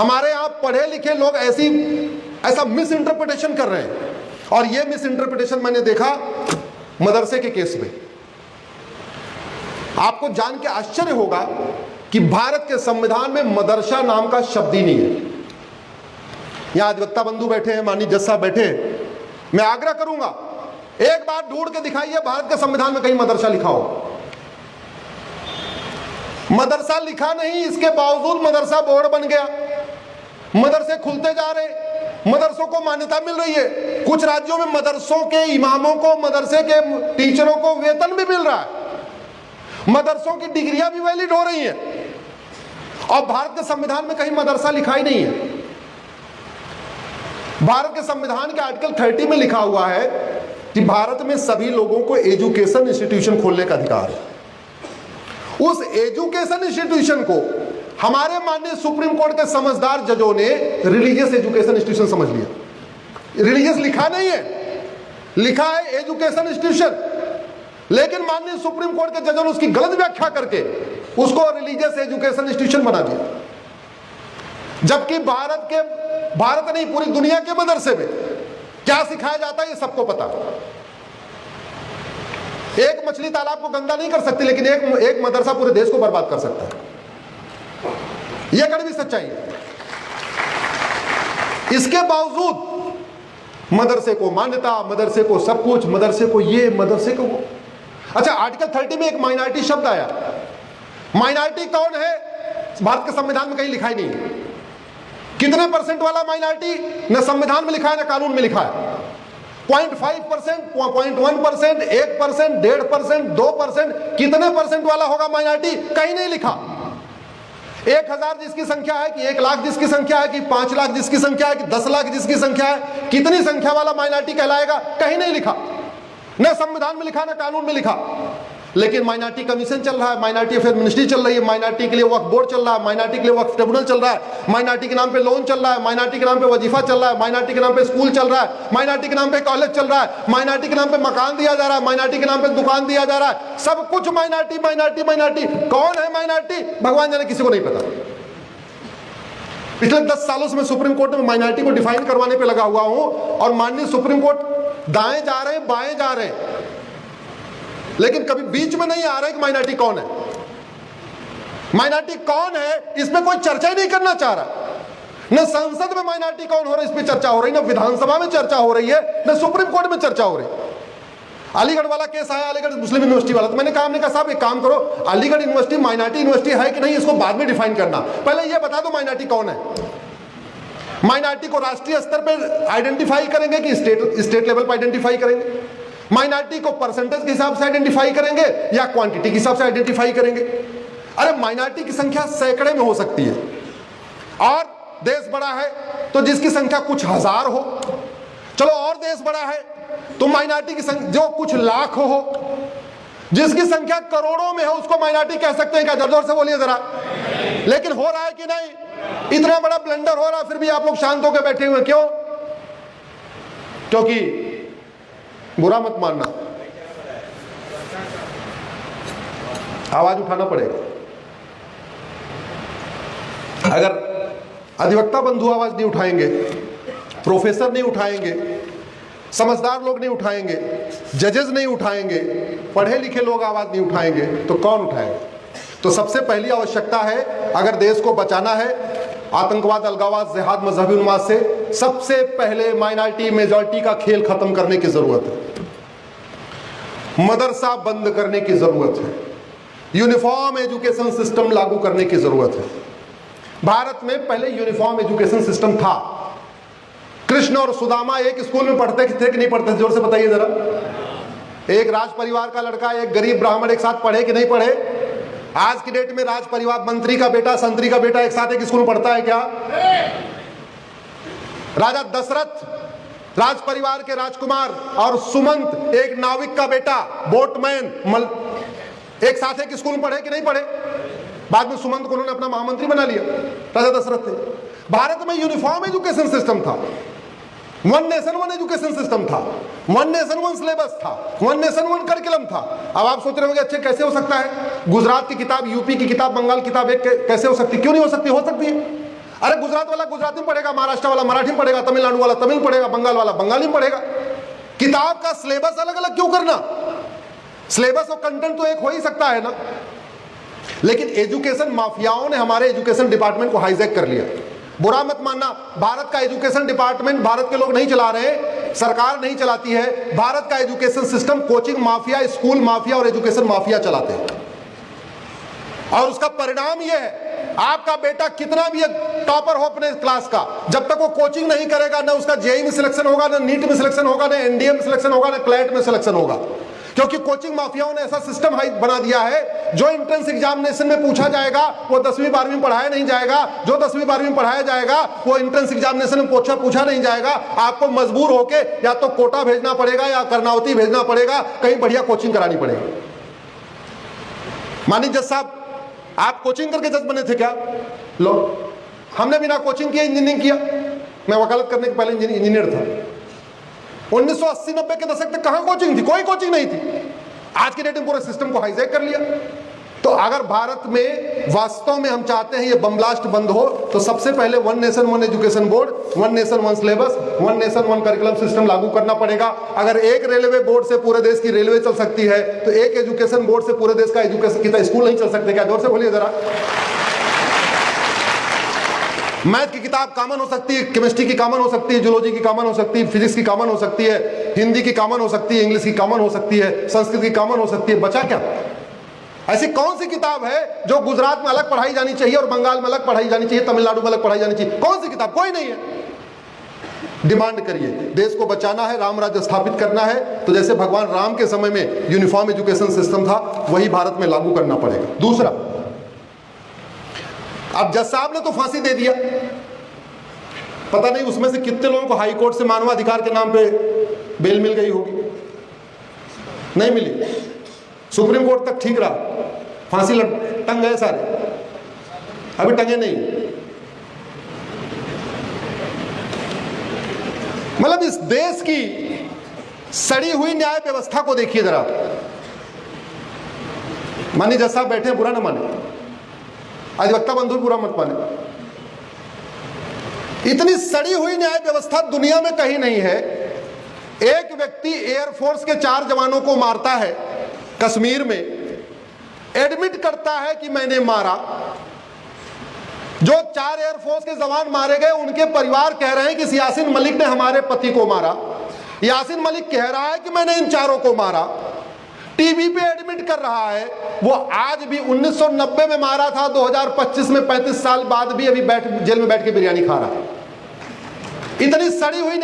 हमारे यहाँ पढ़े लिखे लोग ऐसा मिस इंटरप्रिटेशन कर रहे हैं, और ये मिस इंटरप्रिटेशन मैंने देखा मदरसे के केस में। आपको जान के आश्चर्य होगा कि भारत के संविधान में मदरसा नाम का शब्द ही नहीं है। यहां अधिवक्ता बंधु बैठे हैं, माननीय जज साहब बैठे हैं, मैं आग्रह करूंगा एक बार ढूंढ के दिखाइए भारत के संविधान में कहीं मदरसा लिखा हो। मदरसा लिखा नहीं, इसके बावजूद मदरसा बोर्ड बन गया, मदरसे खुलते जा रहे, मदरसों को मान्यता मिल रही है। कुछ राज्यों में मदरसों के इमामों को, मदरसे के टीचरों को वेतन भी मिल रहा है, मदरसों की डिग्रियां भी वैलिड हो रही हैं, और भारत के संविधान में कहीं मदरसा लिखा ही नहीं है। भारत के संविधान के आर्टिकल 30 में लिखा हुआ है कि भारत में सभी लोगों को एजुकेशन इंस्टीट्यूशन खोलने का अधिकार है। उस एजुकेशन इंस्टीट्यूशन को हमारे माननीय सुप्रीम कोर्ट के समझदार जजों ने रिलीजियस एजुकेशन इंस्टीट्यूशन समझ लिया। रिलीजियस लिखा नहीं है, लिखा है एजुकेशन इंस्टीट्यूशन, लेकिन माननीय सुप्रीम कोर्ट के जजों ने उसकी गलत व्याख्या करके उसको रिलीजियस एजुकेशन इंस्टीट्यूशन बना दिया। जबकि भारत नहीं, पूरी दुनिया के मदरसे में क्या सिखाया जाता है ये सबको पता। एक मछली तालाब को गंदा नहीं कर सकती, लेकिन एक मदरसा पूरे देश को बर्बाद कर सकता है। यह कड़वी सच्चाई है। इसके बावजूद मदरसे को मान्यता, मदरसे को सब कुछ, मदरसे को ये, मदरसे को वो। अच्छा, आर्टिकल 30 में एक माइनॉरिटी शब्द आया। माइनॉरिटी कौन है भारत के संविधान में कहीं लिखा ही नहीं। कितने परसेंट वाला माइनॉरिटी न संविधान में लिखा है न कानून में लिखा है। 0.5%, 0.1%, 1%, 1.5%, 2%, कितने परसेंट वाला होगा माइनॉरिटी, कहीं नहीं लिखा। 1000 जिसकी संख्या है, कि 1 लाख जिसकी संख्या है, कि 5 लाख जिसकी संख्या है, कि 10 लाख जिसकी संख्या है, कितनी संख्या वाला माइनॉरिटी कहलाएगा, कहीं नहीं लिखा। न संविधान में लिखा न कानून में लिखा। लेकिन माइनॉरिटी कमीशन चल रहा है, माइनॉरिटी अफेयर मिनिस्ट्री चल रही है, माइनॉरिटी के लिए वक्फ बोर्ड चल रहा है, माइनॉरिटी के लिए वक्फ ट्रिब्यूनल चल रहा है, माइनॉरिटी के नाम पे लोन चल रहा है, माइनॉरिटी के नाम पे वजीफा चल रहा है, माइनॉरिटी के नाम पे स्कूल चल रहा है, माइनॉरिटी के नाम पे कॉलेज चल रहा है, माइनॉरिटी के नाम पे मकान दिया जा रहा है, माइनॉरिटी के नाम पे दुकान दिया जा रहा है। सब कुछ माइनॉरिटी माइनॉरिटी माइनॉरिटी। कौन है माइनॉरिटी, भगवान जाने, किसी को नहीं पता। पिछले 10 सालों से मैं सुप्रीम कोर्ट में माइनॉरिटी को डिफाइन करवाने पे लगा हुआ हूं, और माननीय सुप्रीम कोर्ट दाएं जा रहे हैं, बाएं जा रहे हैं, लेकिन कभी बीच में नहीं आ रहा है कि माइनॉरिटी कौन है। माइनॉरिटी कौन है इस पे कोई चर्चा ही नहीं करना चाह रहा। न संसद में माइनॉरिटी कौन हो रहा है इस पे चर्चा हो रही, न विधानसभा में चर्चा हो रही है, न सुप्रीम कोर्ट में चर्चा हो रही। अलीगढ़ वाला केस आया, अलीगढ़ मुस्लिम यूनिवर्सिटी वाला, तो मैंने कहा साहब एक काम करो, अलीगढ़ यूनिवर्सिटी माइनॉरिटी यूनिवर्सिटी है कि नहीं इसको बाद में डिफाइन करना, पहले ये बता दो माइनॉरिटी कौन है। माइनॉरिटी को राष्ट्रीय स्तर पर आइडेंटिफाई करेंगे कि स्टेट लेवल पर आइडेंटिफाई करेंगे, माइनॉरिटी को परसेंटेज के हिसाब से आइडेंटिफाई करेंगे या क्वांटिटी के हिसाब से आइडेंटिफाई करेंगे। अरे माइनॉरिटी की संख्या सैकड़े में हो सकती है, और देश बड़ा है तो जिसकी संख्या कुछ हजार हो, चलो और देश बड़ा है तो माइनॉरिटी की संख्या जो कुछ लाख हो, जिसकी संख्या करोड़ों में हो उसको माइनॉरिटी कह सकते हैं क्या? जोर जोर से बोलिए जरा। लेकिन हो रहा है कि नहीं? इतना बड़ा ब्लंडर हो रहा, फिर भी आप लोग शांत होकर बैठे हुए, क्यों? क्योंकि बुरा मत मानना, आवाज उठाना पड़ेगा। अगर अधिवक्ता बंधु आवाज नहीं उठाएंगे, प्रोफेसर नहीं उठाएंगे, समझदार लोग नहीं उठाएंगे, जजेस नहीं उठाएंगे, पढ़े लिखे लोग आवाज नहीं उठाएंगे, तो कौन उठाएगा? तो सबसे पहली आवश्यकता है, अगर देश को बचाना है आतंकवाद, अलगाववाद, जिहाद, मजहबी उन्माद से, सबसे पहले माइनॉरिटी मेजॉरिटी का खेल खत्म करने की जरूरत है। मदरसा बंद करने की जरूरत है, यूनिफॉर्म एजुकेशन सिस्टम लागू करने की जरूरत है। भारत में पहले यूनिफॉर्म एजुकेशन सिस्टम था। कृष्ण और सुदामा एक स्कूल में पढ़ते थे कि नहीं पढ़ते थे? जोर से बताइए जरा। एक राज परिवार का लड़का, एक गरीब ब्राह्मण एक साथ पढ़े कि नहीं पढ़े? आज की डेट में राज परिवार, मंत्री का बेटा, संतरी का बेटा एक साथ एक स्कूल में पढ़ता है क्या? राजा दशरथ, राज परिवार के राजकुमार, और सुमंत एक नाविक का बेटा, बोटमैन, एक साथ एक स्कूल में पढ़े कि नहीं पढ़े? बाद में सुमंत को उन्होंने अपना महामंत्री बना लिया, राजा दशरथ थे। भारत में यूनिफॉर्म एजुकेशन सिस्टम था, one nation one education system था, वन नेशन वन सिलेबस था, वन नेशन वन करिकुलम था। अब आप सोच रहे होंगे अच्छे कैसे हो सकता है? गुजरात की किताब, यूपी की किताब, बंगाल की किताब एक कैसे हो सकती? क्यों नहीं हो सकती? हो सकती है। अरे गुजरात वाला गुजराती में पढ़ेगा, महाराष्ट्र वाला मराठी में पढ़ेगा, तमिलनाडु वाला तमिल पढ़ेगा, बंगाल वाला बंगाली में पढ़ेगा। किताब का सिलेबस अलग अलग क्यों करना? सिलेबस और कंटेंट तो एक हो ही सकता है ना। लेकिन एजुकेशन माफियाओं ने हमारे एजुकेशन डिपार्टमेंट को हाईजैक कर लिया। बुरा मत मानना, भारत का एजुकेशन डिपार्टमेंट भारत के लोग नहीं चला रहे, सरकार नहीं चलाती है। भारत का education system coaching mafia, school mafia और एजुकेशन माफिया चलाते हैं। और उसका परिणाम यह है, आपका बेटा कितना भी टॉपर हो अपने क्लास का, जब तक वो कोचिंग नहीं करेगा, ना उसका जेईई में सिलेक्शन होगा, ना नीट में सिलेक्शन होगा, ना एनडीए में सिलेक्शन होगा, ना क्लैट में सिलेक्शन होगा। क्योंकि कोचिंग माफियाओं ने ऐसा सिस्टम बना दिया है, जो एंट्रेंस एग्जामिनेशन में पूछा जाएगा वो 10वीं 12वीं में पढ़ाया नहीं जाएगा, जो 10वीं 12वीं में पढ़ाया जाएगा वो एंट्रेंस एग्जामिनेशन में पूछा नहीं जाएगा। आपको मजबूर होके या तो कोटा भेजना पड़ेगा या कर्नावती भेजना पड़ेगा, कहीं बढ़िया कोचिंग करानी पड़ेगी। मानिक जज साहब, आप कोचिंग करके जज बने थे क्या? लो, हमने बिना कोचिंग किए इंजीनियरिंग किया। मैं वकालत करने के पहले इंजीनियर था। 1980-90 के दशक तक कहां कोचिंग थी? कोई कोचिंग नहीं थी। आज की डेट में पूरे सिस्टम को हाईजैक कर लिया। तो अगर भारत में वास्तव में हम चाहते हैं ये बम ब्लास्ट बंद हो, तो सबसे पहले one nation one education board, one nation one syllabus, one nation one curriculum system लागू करना पड़ेगा। अगर एक रेलवे बोर्ड से पूरे देश की रेलवे चल सकती है, तो एक एजुकेशन बोर्ड से पूरे देश का एजुकेशन कितना स्कूल नहीं चल सकते क्या? जोर से बोलिए जरा। मैथ की किताब कॉमन हो सकती है, केमिस्ट्री की कॉमन हो सकती है, जूलॉजी की कॉमन हो सकती है, फिजिक्स की कॉमन हो सकती है, हिंदी की कॉमन हो सकती है, इंग्लिश की कॉमन हो सकती है, संस्कृत की कॉमन हो सकती है। बचा क्या? ऐसी कौन सी किताब है जो गुजरात में अलग पढ़ाई जानी चाहिए और बंगाल में अलग पढ़ाई जानी चाहिए, तमिलनाडु में अलग पढ़ाई जानी चाहिए? कौन सी किताब? कोई नहीं है। डिमांड करिए, देश को बचाना है, राम राज्य स्थापित करना है, तो जैसे भगवान राम के समय में यूनिफॉर्म एजुकेशन सिस्टम था, वही भारत में लागू करना पड़ेगा। दूसरा, अब जज साहब ने तो फांसी दे दिया, पता नहीं उसमें से कितने लोगों को हाई कोर्ट से मानवाधिकार के नाम पे बेल मिल गई होगी। नहीं मिली, सुप्रीम कोर्ट तक ठीक रहा, फांसी टंग गए सारे, अभी टंगे नहीं। मतलब इस देश की सड़ी हुई न्याय व्यवस्था को देखिए जरा। मानिए जज साहब बैठे हैं, बुरा ना माने, अधिवक्ता बंधु बुरा मत माने। इतनी सड़ी हुई न्याय व्यवस्था दुनिया में कहीं नहीं है। एक व्यक्ति एयरफोर्स के 4 जवानों को मारता है कश्मीर में, एडमिट करता है कि मैंने मारा। जो 4 एयरफोर्स के जवान मारे गए, उनके परिवार कह रहे हैं कि यासीन मलिक ने हमारे पति को मारा। यासीन मलिक कह रहा है कि मैंने इन 4 को मारा। टीवी पे एडमिट कर रहा है। वो आज भी 1990 में मारा था, 2025 में 35 साल बाद भी अभी जेल में बैठ के बिरयानी खा रहा है। इतनी सड़ी हुई